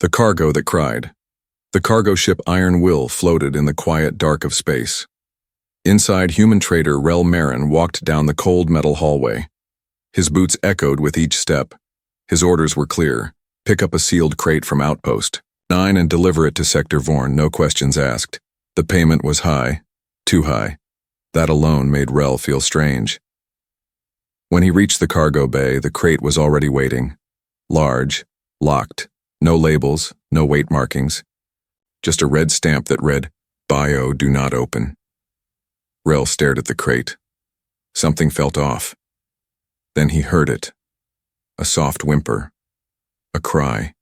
The cargo that cried. The cargo ship Iron Will floated in the quiet dark of space. Inside, human trader Rel Marin walked down the cold metal hallway. His boots echoed with each step. His orders were clear. Pick up a sealed crate from Outpost 9 and deliver it to Sector Vorn, no questions asked. The payment was high. Too high. That alone made Rel feel strange. When he reached the cargo bay, the crate was already waiting. Large, locked, no labels, no weight markings. Just a red stamp that read, Bio do not open. Rel stared at the crate. Something felt off. Then he heard it. A soft whimper. A cry.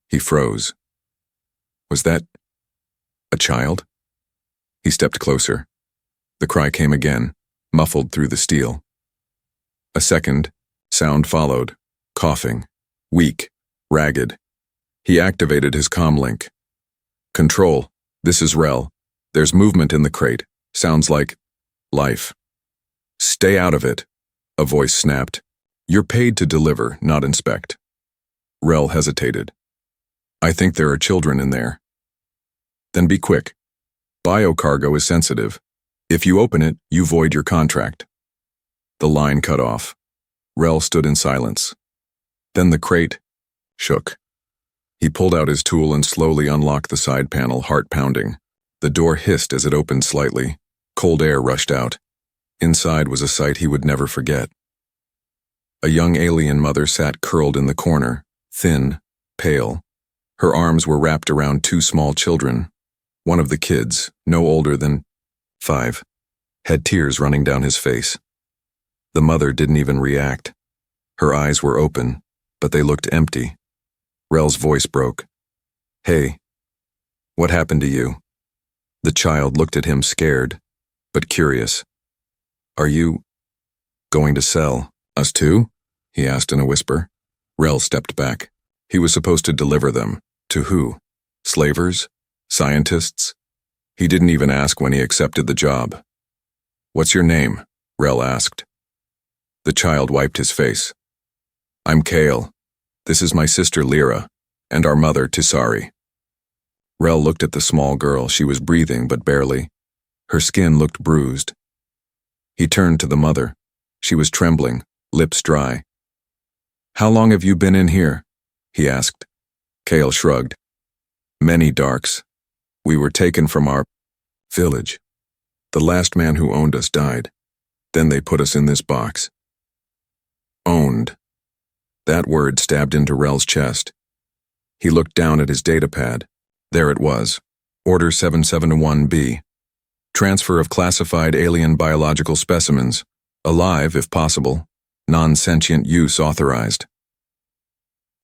He froze. Was that a child? He stepped closer. The cry came again, muffled through the steel. A second, sound followed, coughing, weak, ragged. He activated his comlink. Control, this is Rel. There's movement in the crate. Sounds like life. Stay out of it, a voice snapped. You're paid to deliver, not inspect. Rel hesitated. I think there are children in there. Then be quick. Biocargo is sensitive. If you open it, you void your contract. The line cut off. Rel stood in silence. Then the crate shook. He pulled out his tool and slowly unlocked the side panel, heart pounding. The door hissed as it opened slightly. Cold air rushed out. Inside was a sight he would never forget. A young alien mother sat curled in the corner, thin, pale. Her arms were wrapped around two small children. One of the kids, no older than 5, had tears running down his face. The mother didn't even react. Her eyes were open, but they looked empty. Rel's voice broke. Hey, what happened to you? The child looked at him scared, but curious. Are you going to sell us too? He asked in a whisper. Rel stepped back. He was supposed to deliver them. To who? Slavers? Scientists? He didn't even ask when he accepted the job. What's your name? Rel asked. The child wiped his face. I'm Kale. This is my sister Lyra, and our mother Tisari. Rel looked at the small girl. She was breathing, but barely. Her skin looked bruised. He turned to the mother. She was trembling, lips dry. How long have you been in here? He asked. Kale shrugged. Many darks. We were taken from our village. The last man who owned us died. Then they put us in this box. Owned. That word stabbed into Rel's chest. He looked down at his datapad. There it was. Order 771B. Transfer of classified alien biological specimens. Alive, if possible. Non-sentient use authorized.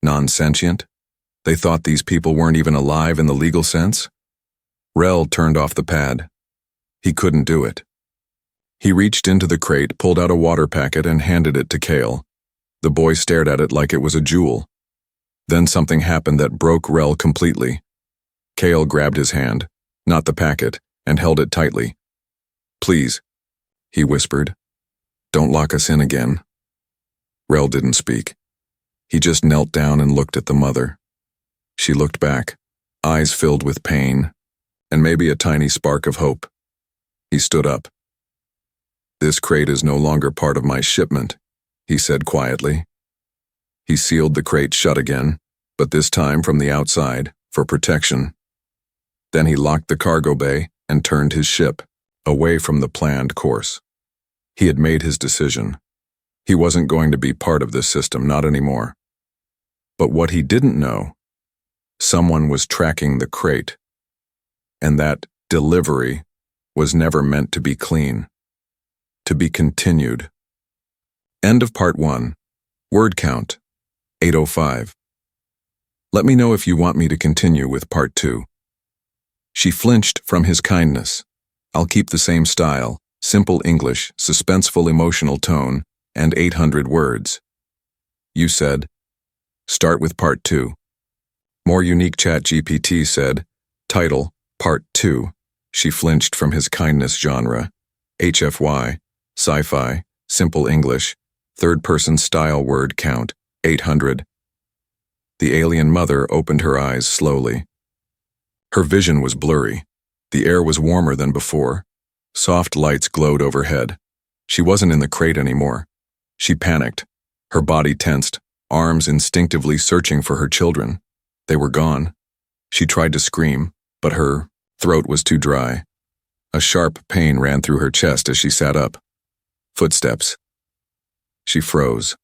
Non-sentient? They thought these people weren't even alive in the legal sense? Rel turned off the pad. He couldn't do it. He reached into the crate, pulled out a water packet, and handed it to Kale. The boy stared at it like it was a jewel. Then something happened that broke Rel completely. Kale grabbed his hand, not the packet, and held it tightly. Please, he whispered. Don't lock us in again. Rel didn't speak. He just knelt down and looked at the mother. She looked back, eyes filled with pain, and maybe a tiny spark of hope. He stood up. This crate is no longer part of my shipment, he said quietly. He sealed the crate shut again, but this time from the outside, for protection. Then he locked the cargo bay and turned his ship, away from the planned course. He had made his decision. He wasn't going to be part of this system, not anymore. But what he didn't know, someone was tracking the crate, and that delivery was never meant to be clean. To be continued. End of part 1. Word count, 805. Let me know if you want me to continue with part 2. She flinched from his kindness. I'll keep the same style, simple English, suspenseful emotional tone, and 800 words. You said, start with part 2. More unique ChatGPT said, title, part 2. She flinched from his kindness genre. HFY, Sci-Fi, simple English, third-person style word count, 800. The alien mother opened her eyes slowly. Her vision was blurry. The air was warmer than before. Soft lights glowed overhead. She wasn't in the crate anymore. She panicked, her body tensed, arms instinctively searching for her children. They were gone. She tried to scream, but her throat was too dry. A sharp pain ran through her chest as she sat up. Footsteps. She froze.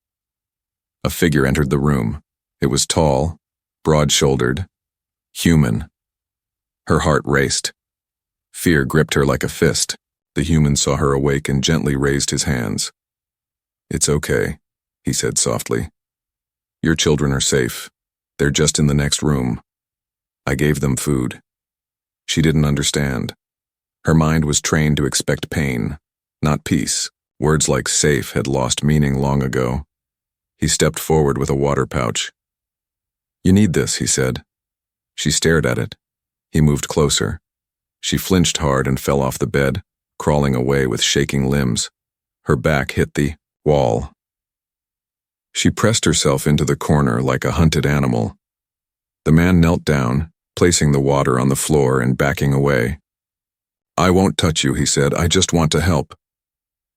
A figure entered the room. It was tall, broad-shouldered, human. Her heart raced. Fear gripped her like a fist. The human saw her awake and gently raised his hands. "It's okay," he said softly. "Your children are safe. They're just in the next room. I gave them food." She didn't understand. Her mind was trained to expect pain, not peace. Words like safe had lost meaning long ago. He stepped forward with a water pouch. "You need this," he said. She stared at it. He moved closer. She flinched hard and fell off the bed, crawling away with shaking limbs. Her back hit the wall. She pressed herself into the corner like a hunted animal. The man knelt down, placing the water on the floor and backing away. "I won't touch you," he said. "I just want to help."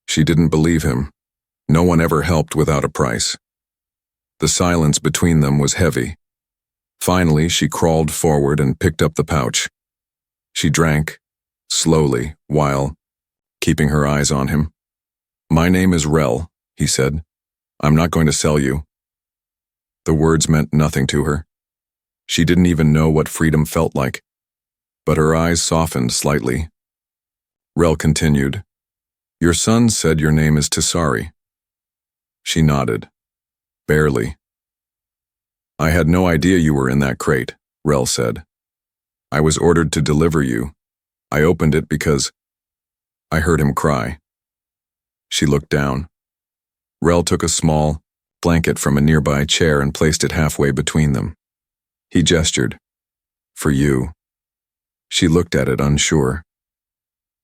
She didn't believe him. No one ever helped without a price. The silence between them was heavy. Finally, she crawled forward and picked up the pouch. She drank, slowly, while keeping her eyes on him. "My name is Rel," he said. "I'm not going to sell you." The words meant nothing to her. She didn't even know what freedom felt like. But her eyes softened slightly. Rel continued, "Your son said your name is Tisari." She nodded. "Barely." "I had no idea you were in that crate," Rel said. "I was ordered to deliver you. I opened it because..." I heard him cry. She looked down. Rel took a small blanket from a nearby chair and placed it halfway between them. He gestured. "For you." She looked at it, unsure.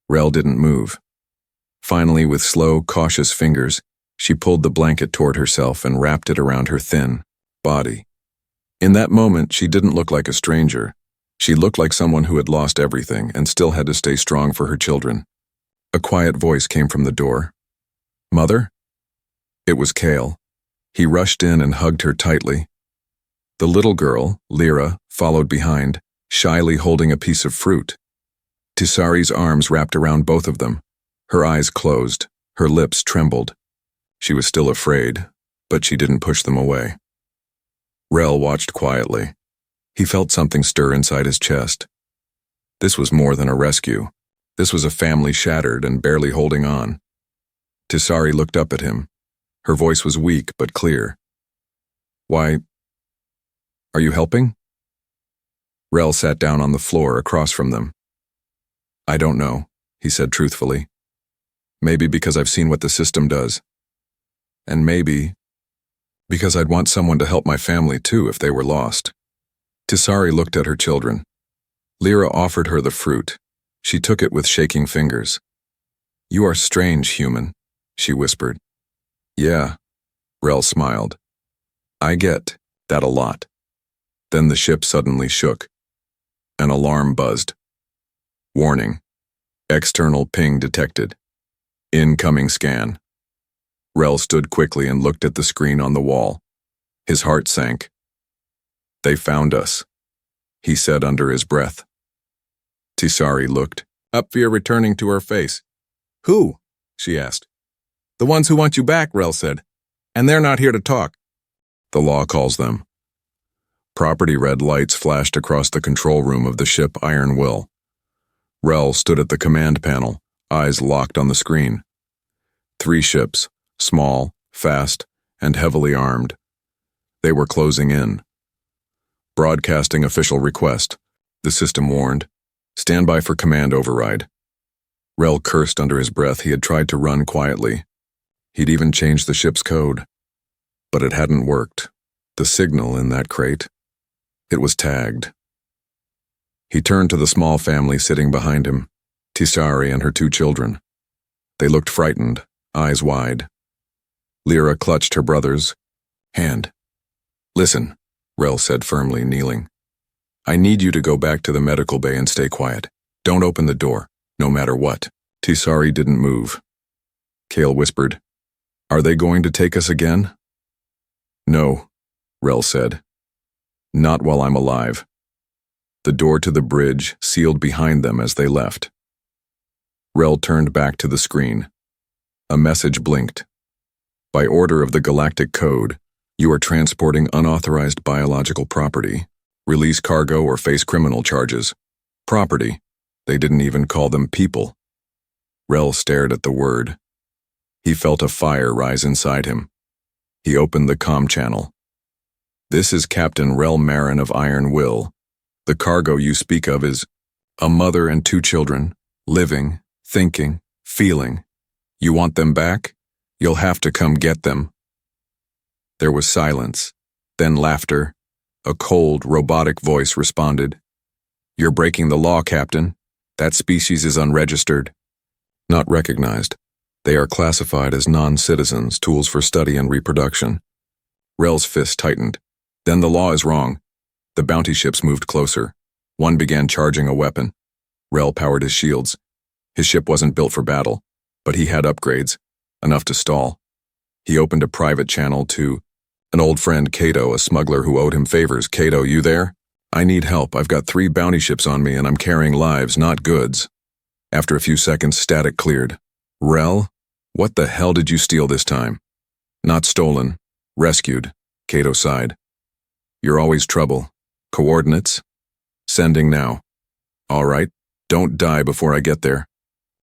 Rel didn't move. Finally, with slow, cautious fingers, she pulled the blanket toward herself and wrapped it around her thin body. In that moment, she didn't look like a stranger. She looked like someone who had lost everything and still had to stay strong for her children. A quiet voice came from the door. "Mother?" It was Kale. He rushed in and hugged her tightly. The little girl, Lyra, followed behind, shyly holding a piece of fruit. Tisari's arms wrapped around both of them. Her eyes closed, her lips trembled. She was still afraid, but she didn't push them away. Rel watched quietly. He felt something stir inside his chest. This was more than a rescue. This was a family shattered and barely holding on. Tisari looked up at him. Her voice was weak but clear. "Why, are you helping?" Rel sat down on the floor across from them. "I don't know," he said truthfully. "Maybe because I've seen what the system does. And maybe because I'd want someone to help my family too if they were lost." Tisari looked at her children. Lyra offered her the fruit. She took it with shaking fingers. "You are strange, human," she whispered. "Yeah," Rel smiled. "I get that a lot." Then the ship suddenly shook. An alarm buzzed. "Warning. External ping detected. Incoming scan." Rel stood quickly and looked at the screen on the wall. His heart sank. "They found us," he said under his breath. Tisari looked, up fear returning to her face. "Who?" she asked. "The ones who want you back," Rel said. "And they're not here to talk." "The law calls them." Property red lights flashed across the control room of the ship Iron Will. Rel stood at the command panel, eyes locked on the screen. 3 ships, small, fast, and heavily armed. They were closing in. "Broadcasting official request," the system warned. "Stand by for command override." Rel cursed under his breath. He had tried to run quietly. He'd even changed the ship's code. But it hadn't worked. The signal in that crate, it was tagged. He turned to the small family sitting behind him, Tisari and her 2 children. They looked frightened, eyes wide. Lyra clutched her brother's hand. "Listen," Rel said firmly, kneeling. I need you to go back to the medical bay and stay quiet. Don't open the door, no matter what. Tisari didn't move. Kale whispered, Are they going to take us again? No, Rel said. Not while I'm alive. The door to the bridge sealed behind them as they left. Rel turned back to the screen. A message blinked. By order of the Galactic Code, you are transporting unauthorized biological property. Release cargo or face criminal charges. Property. They didn't even call them people. Rel stared at the word. He felt a fire rise inside him. He opened the comm channel. This is Captain Rel Marin of Iron Will. The cargo you speak of is a mother and 2 children, living, thinking, feeling. You want them back? You'll have to come get them. There was silence, then laughter. A cold, robotic voice responded. You're breaking the law, Captain. That species is unregistered. Not recognized. They are classified as non-citizens, tools for study and reproduction. Rel's fist tightened. Then the law is wrong. The bounty ships moved closer. One began charging a weapon. Rel powered his shields. His ship wasn't built for battle, but he had upgrades, enough to stall. He opened a private channel to an old friend, Kato, a smuggler who owed him favors. Kato, you there? I need help. I've got 3 bounty ships on me and I'm carrying lives, not goods. After a few seconds, static cleared. Rel, what the hell did you steal this time? Not stolen. Rescued. Kato sighed. You're always trouble. Coordinates? Sending now. All right. Don't die before I get there.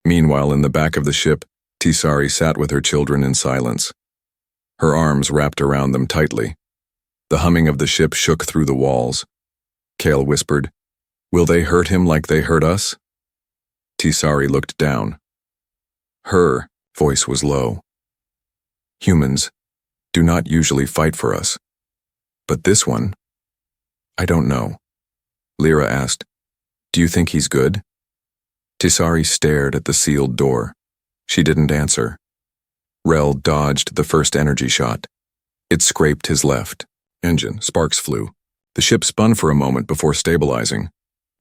Meanwhile, in the back of the ship, Tisari sat with her children in silence. Her arms wrapped around them tightly. The humming of the ship shook through the walls. Kale whispered, Will they hurt him like they hurt us? Tisari looked down. Her voice was low. Humans do not usually fight for us. But this one, I don't know. Lyra asked, Do you think he's good? Tisari stared at the sealed door. She didn't answer. Rel dodged the first energy shot. It scraped his left engine. Sparks flew. The ship spun for a moment before stabilizing.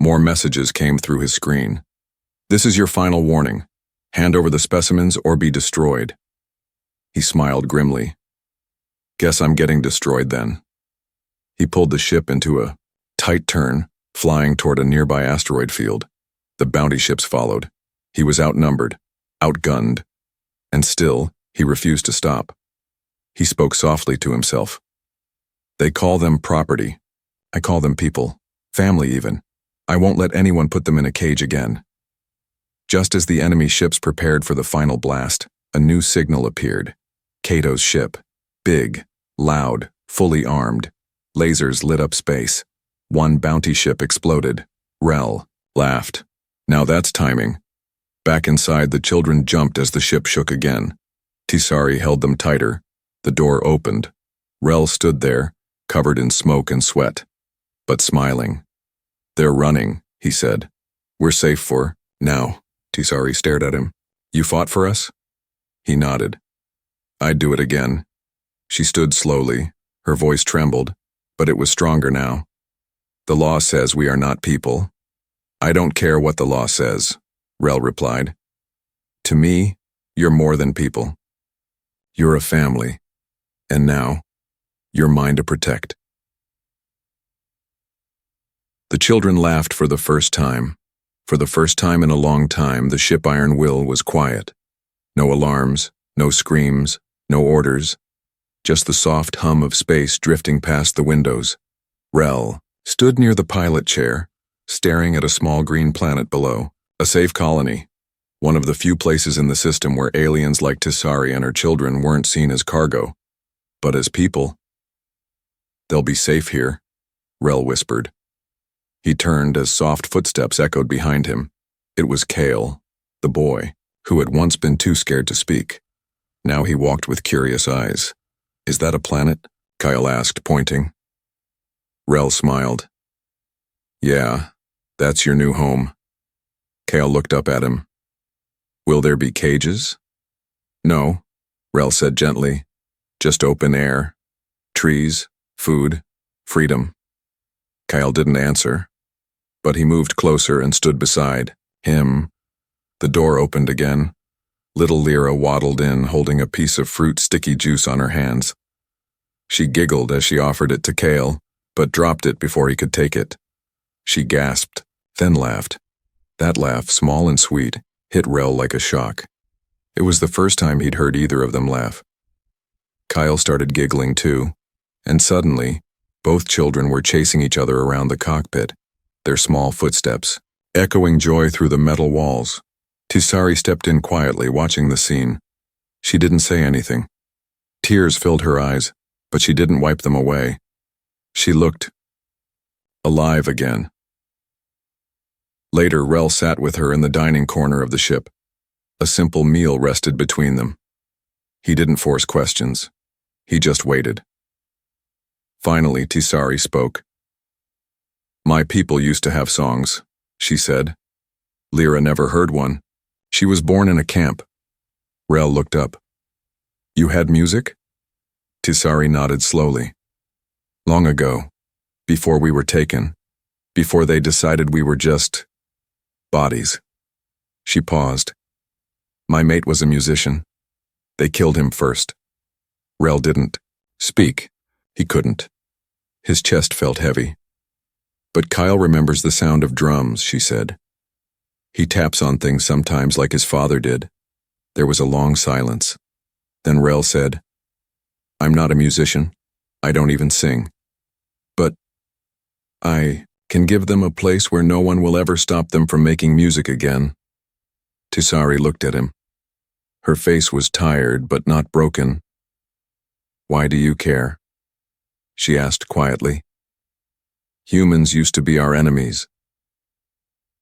More messages came through his screen. This is your final warning. Hand over the specimens or be destroyed. He smiled grimly. Guess I'm getting destroyed then. He pulled the ship into a tight turn, flying toward a nearby asteroid field. The bounty ships followed. He was outnumbered, outgunned, and still, he refused to stop. He spoke softly to himself. They call them property. I call them people, family even. I won't let anyone put them in a cage again. Just as the enemy ships prepared for the final blast, a new signal appeared. Kato's ship. Big, loud, fully armed. Lasers lit up space. One bounty ship exploded. Rel laughed. Now that's timing. Back inside, the children jumped as the ship shook again. Tisari held them tighter. The door opened. Rel stood there, covered in smoke and sweat, but smiling. They're running, he said. We're safe for now. Tisari stared at him. You fought for us? He nodded. I'd do it again. She stood slowly. Her voice trembled, but it was stronger now. The law says we are not people. I don't care what the law says, Rel replied. To me, you're more than people. You're a family, and now, you're mine to protect. The children laughed for the first time. For the first time in a long time, the ship Iron Will was quiet. No alarms, no screams, no orders. Just the soft hum of space drifting past the windows. Rel stood near the pilot chair, staring at a small green planet below. A safe colony. One of the few places in the system where aliens like Tisari and her children weren't seen as cargo, but as people. They'll be safe here, Rel whispered. He turned as soft footsteps echoed behind him. It was Kale, the boy, who had once been too scared to speak. Now he walked with curious eyes. Is that a planet? Kyle asked, pointing. Rel smiled. Yeah, that's your new home. Kale looked up at him. Will there be cages? No, Rel said gently. Just open air. Trees, food, Freedom. Kyle didn't answer, but he moved closer and stood beside him. The door opened again. Little Lyra waddled in, holding a piece of fruit sticky juice on her hands. She giggled as she offered it to Kale, but dropped it before he could take it. She gasped, then laughed. That laugh, small and sweet, hit Rel like a shock. It was the first time he'd heard either of them laugh. Kyle started giggling too, and suddenly, both children were chasing each other around the cockpit, their small footsteps echoing joy through the metal walls. Tisari stepped in quietly, watching the scene. She didn't say anything. Tears filled her eyes, but she didn't wipe them away. She looked alive again. Later, Rel sat with her in the dining corner of the ship. A simple meal rested between them. He didn't force questions. He just waited. Finally, Tisari spoke. "My people used to have songs," she said. Lyra never heard one. She was born in a camp. Rel looked up. "You had music?" Tisari nodded slowly. "Long ago, before we were taken, before they decided we were just bodies." She paused. "My mate was a musician. They killed him first." Rel didn't speak. He couldn't. His chest felt heavy. "But Kyle remembers the sound of drums," she said. "He taps on things sometimes like his father did." There was a long silence. Then Rel said, "I'm not a musician. I don't even sing. But I can give them a place where no one will ever stop them from making music again." Tisari looked at him. Her face was tired but not broken. "Why do you care?" she asked quietly. "Humans used to be our enemies."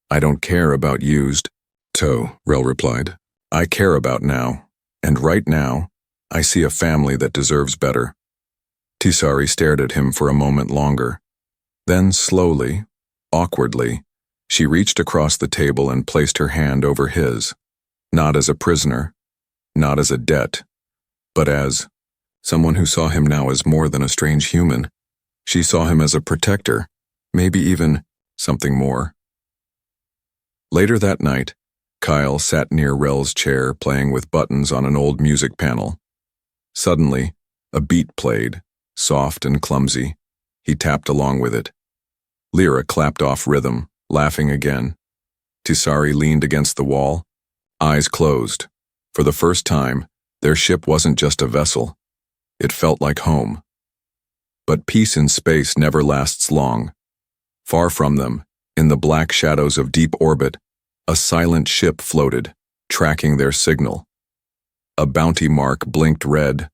"I don't care about used to," Rel replied. "I care about now, and right now, I see a family that deserves better." Tisari stared at him for a moment longer. Then slowly, awkwardly, she reached across the table and placed her hand over his. Not as a prisoner, not as a debt, but as someone who saw him now as more than a strange human. She saw him as a protector, maybe even something more. Later that night, Kyle sat near Rel's chair playing with buttons on an old music panel. Suddenly, a beat played, soft and clumsy. He tapped along with it. Lyra clapped off rhythm, laughing again. Tisari leaned against the wall, eyes closed. For the first time, their ship wasn't just a vessel. It felt like home. But peace in space never lasts long. Far from them, in the black shadows of deep orbit, a silent ship floated, tracking their signal. A bounty mark blinked red,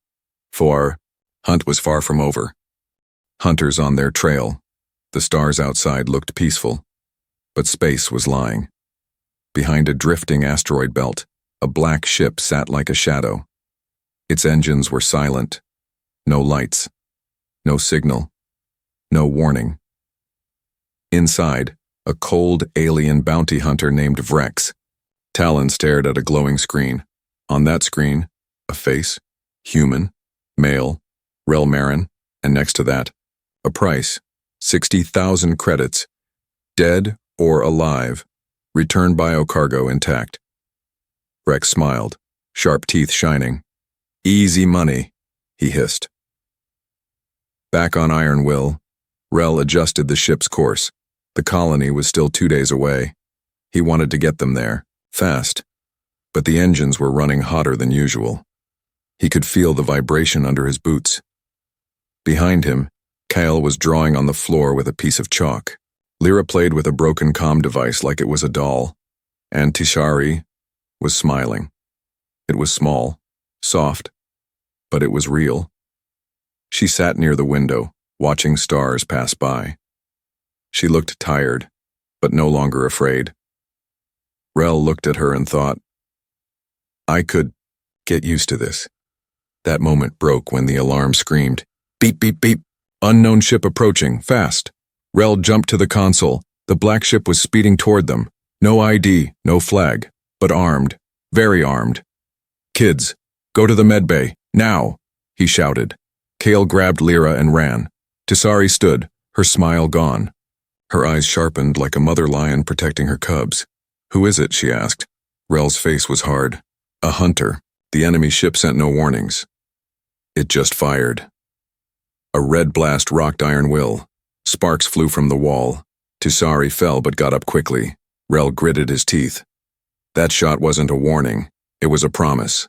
for hunt was far from over. Hunters on their trail. The stars outside looked peaceful, but space was lying. Behind a drifting asteroid belt, a black ship sat like a shadow. Its engines were silent. No lights. No signal. No warning. Inside, a cold alien bounty hunter named Vrex. Talon stared at a glowing screen. On that screen, a face, human, male, Rel Marin, and next to that, a price, 60,000 credits, dead or alive, return biocargo intact. Vrex smiled, sharp teeth shining. "Easy money," he hissed. Back on Iron Will, Rel adjusted the ship's course. The colony was still 2 days away. He wanted to get them there, fast, but the engines were running hotter than usual. He could feel the vibration under his boots. Behind him, Kyle was drawing on the floor with a piece of chalk. Lyra played with a broken comm device like it was a doll, and Tisari was smiling. It was small, soft, but it was real. She sat near the window, watching stars pass by. She looked tired, but no longer afraid. Rel looked at her and thought, "I could get used to this." That moment broke when the alarm screamed, "Beep, beep, beep! Unknown ship approaching, fast!" Rel jumped to the console. The black ship was speeding toward them. No ID, no flag, but armed, very armed. "Kids, go to the medbay, now!" he shouted. Kale grabbed Lyra and ran. Tisari stood, Her smile gone. Her eyes sharpened like a mother lion protecting her cubs. "Who is it?" she asked. Rel's face was hard. "A hunter. The enemy ship sent no warnings. It just fired." A red blast rocked Iron Will. Sparks flew from the wall. Tisari fell but got up quickly. Rel gritted his teeth. That shot wasn't a warning. It was a promise.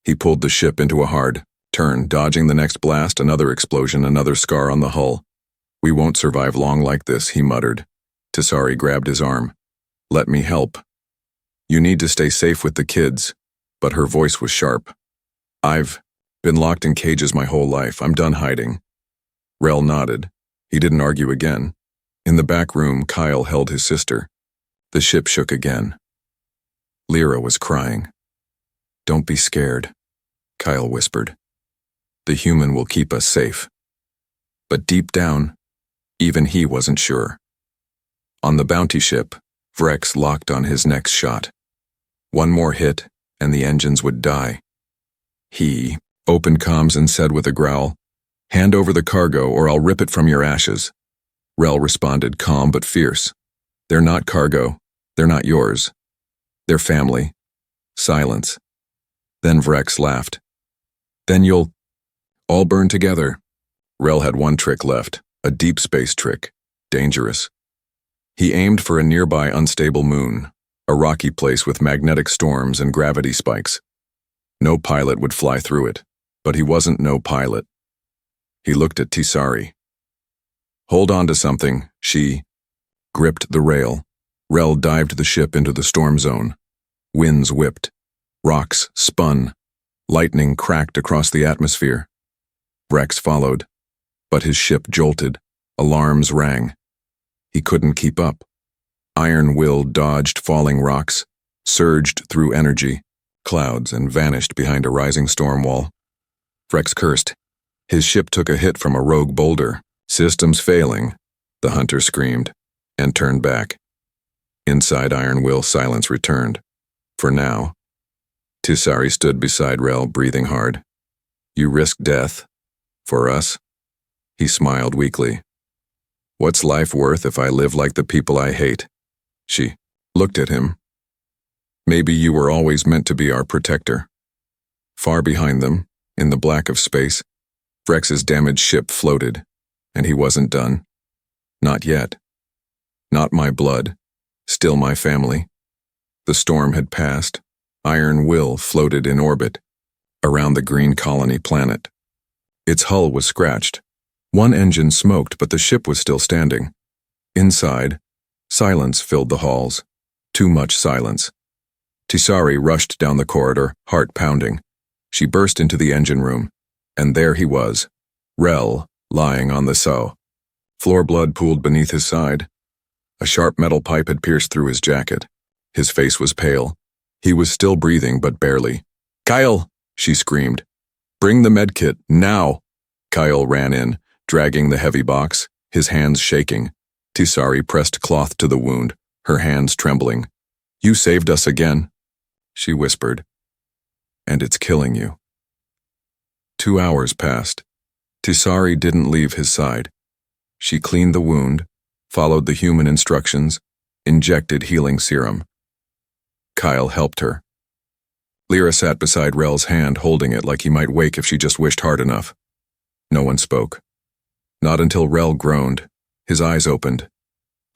He pulled the ship into a hard turn, dodging the next blast, another explosion, another scar on the hull. "We won't survive long like this," he muttered. Tisari grabbed his arm. "Let me help. You need to stay safe with the kids." But her voice was sharp. "I've been locked in cages my whole life. I'm done hiding." Rel nodded. He didn't argue again. In the back room, Kyle held his sister. The ship shook again. Lyra was crying. "Don't be scared," Kyle whispered. "The human will keep us safe." But deep down, even he wasn't sure. On the bounty ship, Vrex locked on his next shot. One more hit, and the engines would die. He opened comms and said with a growl, "Hand over the cargo or I'll rip it from your ashes." Rel responded calm but fierce. "They're not cargo. They're not yours. They're family." Silence. Then Vrex laughed. "Then you'll all burn together." Rel had one trick left, a deep space trick. Dangerous. He aimed for a nearby unstable moon, a rocky place with magnetic storms and gravity spikes. No pilot would fly through it, but he wasn't no pilot. He looked at Tisari. "Hold on to something," she gripped the rail. Rel dived the ship into the storm zone. Winds whipped. Rocks spun. Lightning cracked across the atmosphere. Vrex followed, but his ship jolted. Alarms rang. He couldn't keep up. Iron Will dodged falling rocks, surged through energy, clouds, and vanished behind a rising storm wall. Vrex cursed. His ship took a hit from a rogue boulder. "Systems failing," the hunter screamed, and turned back. Inside Iron Will, silence returned. For now. Tisari stood beside Rel, breathing hard. "You risk death. For us?" He smiled weakly. "What's life worth if I live like the people I hate?" She looked at him. "Maybe you were always meant to be our protector." Far behind them, in the black of space, Vrex's damaged ship floated, and he wasn't done. Not yet. Not my blood, still my family. The storm had passed. Iron Will floated in orbit, around the green colony planet. Its hull was scratched. One engine smoked, but the ship was still standing. Inside, silence filled the halls. Too much silence. Tisari rushed down the corridor, heart pounding. She burst into the engine room, and there he was, Rel, lying on the so. Floor blood pooled beneath his side. A sharp metal pipe had pierced through his jacket. His face was pale. He was still breathing, but barely. "Kyle!" she screamed. "Bring the medkit, now!" Kyle ran in, dragging the heavy box, his hands shaking. Tisari pressed cloth to the wound, her hands trembling. "You saved us again," she whispered. "And it's killing you." 2 hours passed. Tisari didn't leave his side. She cleaned the wound, followed the human instructions, injected healing serum. Kyle helped her. Lyra sat beside Rel's hand, holding it like he might wake if she just wished hard enough. No one spoke. Not until Rel groaned. His eyes opened.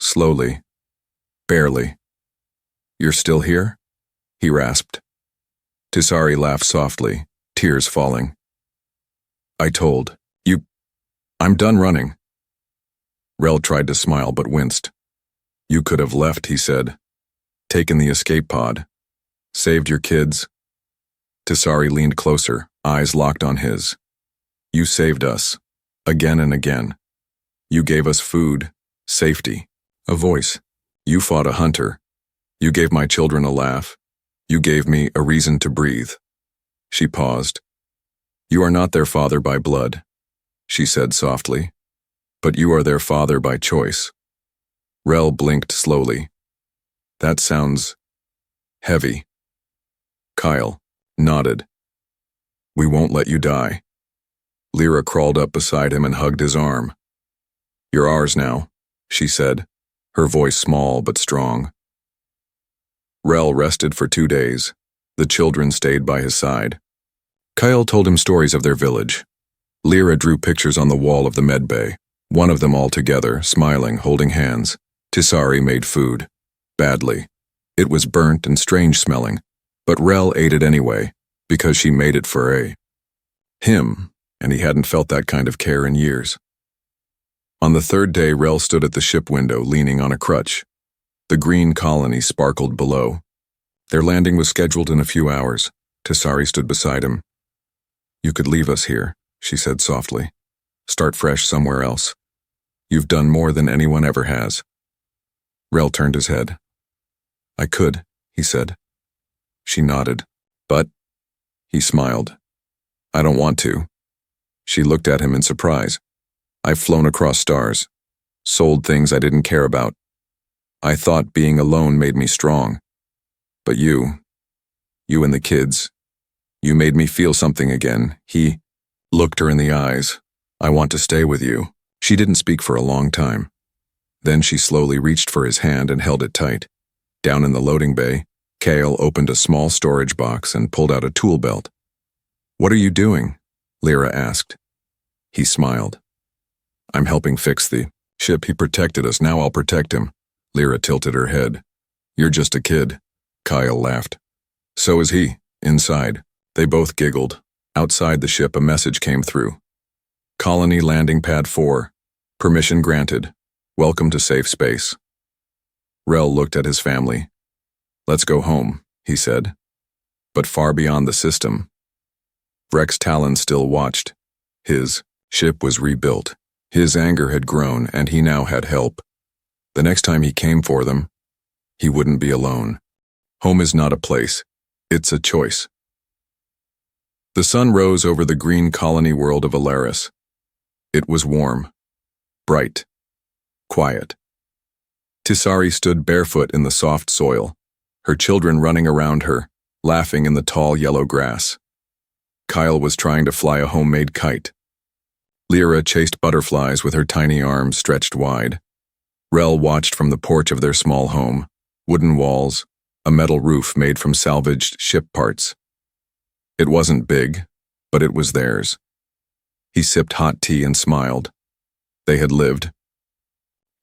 Slowly. Barely. "You're still here?" he rasped. Tisari laughed softly, tears falling. "I told you, I'm done running." Rel tried to smile but winced. "You could have left," he said. "Taken the escape pod. Saved your kids." Tisari leaned closer, eyes locked on his. "You saved us. Again and again. You gave us food, safety, a voice. You fought a hunter. You gave my children a laugh. You gave me a reason to breathe." She paused. "You are not their father by blood," she said softly, "but you are their father by choice." Rel blinked slowly. "That sounds heavy." Kyle nodded. "We won't let you die." Lyra crawled up beside him and hugged his arm. "You're ours now," she said, her voice small but strong. Rel rested for 2 days. The children stayed by his side. Kyle told him stories of their village. Lyra drew pictures on the wall of the med bay, one of them all together, smiling, holding hands. Tisari made food. Badly. It was burnt and strange smelling, but Rel ate it anyway, because she made it for him, and he hadn't felt that kind of care in years. On the 3rd day, Rel stood at the ship window, leaning on a crutch. The green colony sparkled below. Their landing was scheduled in a few hours. Tisari stood beside him. "You could leave us here," she said softly. "Start fresh somewhere else. You've done more than anyone ever has." Rel turned his head. "I could," he said. She nodded. "But," he smiled, "I don't want to." She looked at him in surprise. "I've flown across stars, sold things I didn't care about. I thought being alone made me strong. But you and the kids, you made me feel something again." He looked her in the eyes. "I want to stay with you." She didn't speak for a long time. Then she slowly reached for his hand and held it tight. Down in the loading bay, Kale opened a small storage box and pulled out a tool belt. "What are you doing?" Lyra asked. He smiled. "I'm helping fix the ship. He protected us, now I'll protect him." Lyra tilted her head. "You're just a kid." Kyle laughed. "So is he, inside." They both giggled. Outside the ship, a message came through. "Colony Landing Pad 4. Permission granted. Welcome to safe space." Rel looked at his family. "Let's go home," he said. But far beyond the system, Rex Talon still watched. His ship was rebuilt. His anger had grown, and he now had help. The next time he came for them, he wouldn't be alone. Home is not a place. It's a choice. The sun rose over the green colony world of Alaris. It was warm, bright, quiet. Tisari stood barefoot in the soft soil, her children running around her, laughing in the tall yellow grass. Kyle was trying to fly a homemade kite. Lyra chased butterflies with her tiny arms stretched wide. Rel watched from the porch of their small home, wooden walls, a metal roof made from salvaged ship parts. It wasn't big, but it was theirs. He sipped hot tea and smiled. They had lived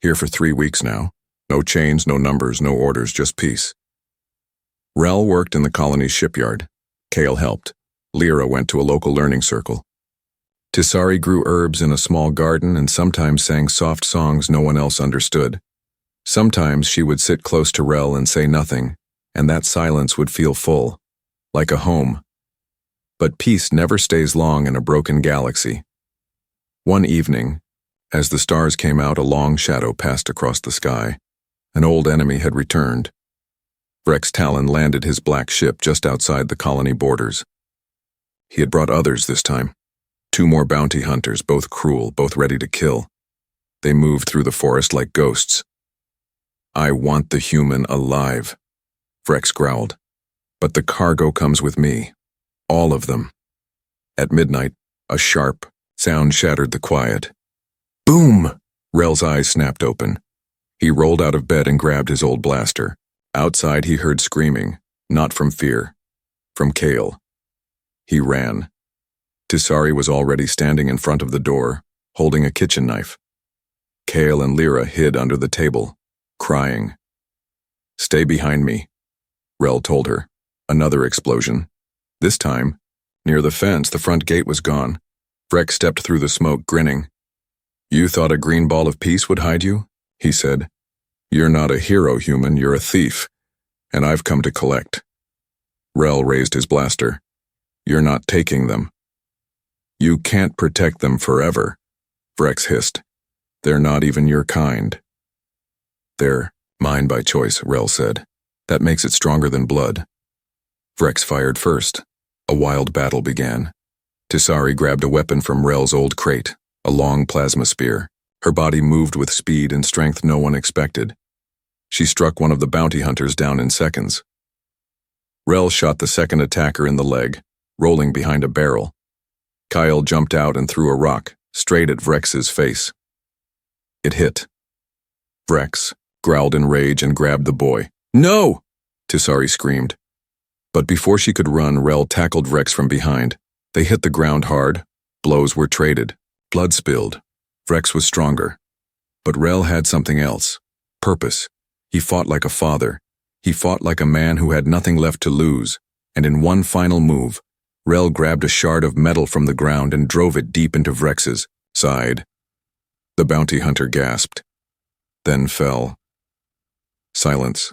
here for 3 weeks now. No chains, no numbers, no orders, just peace. Rel worked in the colony's shipyard. Kale helped. Lyra went to a local learning circle. Tisari grew herbs in a small garden and sometimes sang soft songs no one else understood. Sometimes she would sit close to Rel and say nothing, and that silence would feel full, like a home. But peace never stays long in a broken galaxy. One evening, as the stars came out, a long shadow passed across the sky. An old enemy had returned. Rex Talon landed his black ship just outside the colony borders. He had brought others this time. 2 more bounty hunters, both cruel, both ready to kill. They moved through the forest like ghosts. "I want the human alive," Rex growled. "But the cargo comes with me. All of them." At midnight, a sharp sound shattered the quiet. Boom! Rel's eyes snapped open. He rolled out of bed and grabbed his old blaster. Outside he heard screaming, not from fear, from Kale. He ran. Tisari was already standing in front of the door, holding a kitchen knife. Kale and Lyra hid under the table, crying. "Stay behind me," Rel told her. Another explosion. This time, near the fence, the front gate was gone. Vreck stepped through the smoke, grinning. "You thought a green ball of peace would hide you?" he said. "You're not a hero, human, you're a thief, and I've come to collect." Rel raised his blaster. "You're not taking them." "You can't protect them forever," Vrex hissed. "They're not even your kind." "They're mine by choice," Rel said. "That makes it stronger than blood." Vrex fired first. A wild battle began. Tisari grabbed a weapon from Rel's old crate, a long plasma spear. Her body moved with speed and strength no one expected. She struck one of the bounty hunters down in seconds. Rel shot the second attacker in the leg, rolling behind a barrel. Kyle jumped out and threw a rock, straight at Vrex's face. It hit. Vrex growled in rage and grabbed the boy. No! Tisari screamed. But before she could run, Rel tackled Vrex from behind. They hit the ground hard. Blows were traded. Blood spilled. Vrex was stronger. But Rel had something else. Purpose. He fought like a father. He fought like a man who had nothing left to lose. And in one final move, Rel grabbed a shard of metal from the ground and drove it deep into Vrex's side. The bounty hunter gasped. Then fell. Silence.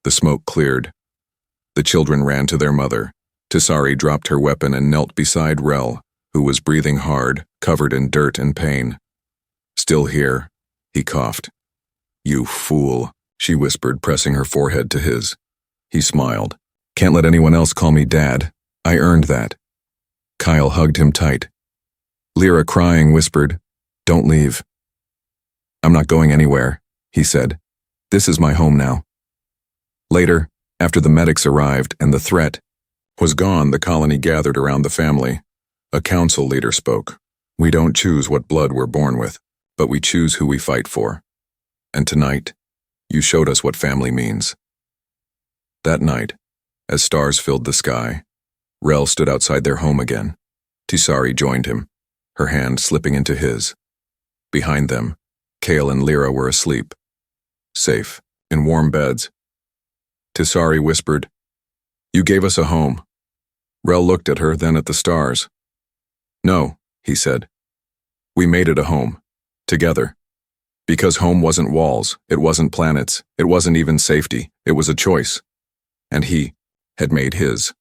The smoke cleared. The children ran to their mother. Tisari dropped her weapon and knelt beside Rel, who was breathing hard, covered in dirt and pain. Still here, he coughed. You fool, she whispered, pressing her forehead to his. He smiled. Can't let anyone else call me Dad. I earned that. Kyle hugged him tight. Lyra, crying, whispered, Don't leave. I'm not going anywhere, he said. This is my home now. Later, after the medics arrived and the threat was gone, the colony gathered around the family. A council leader spoke. We don't choose what blood we're born with, but we choose who we fight for. And tonight, you showed us what family means. That night, as stars filled the sky, Rel stood outside their home again. Tisari joined him, her hand slipping into his. Behind them, Kale and Lyra were asleep, safe, in warm beds. Tisari whispered, You gave us a home. Rel looked at her, then at the stars. No, he said. We made it a home, together. Because home wasn't walls, it wasn't planets, it wasn't even safety, it was a choice. And he had made his.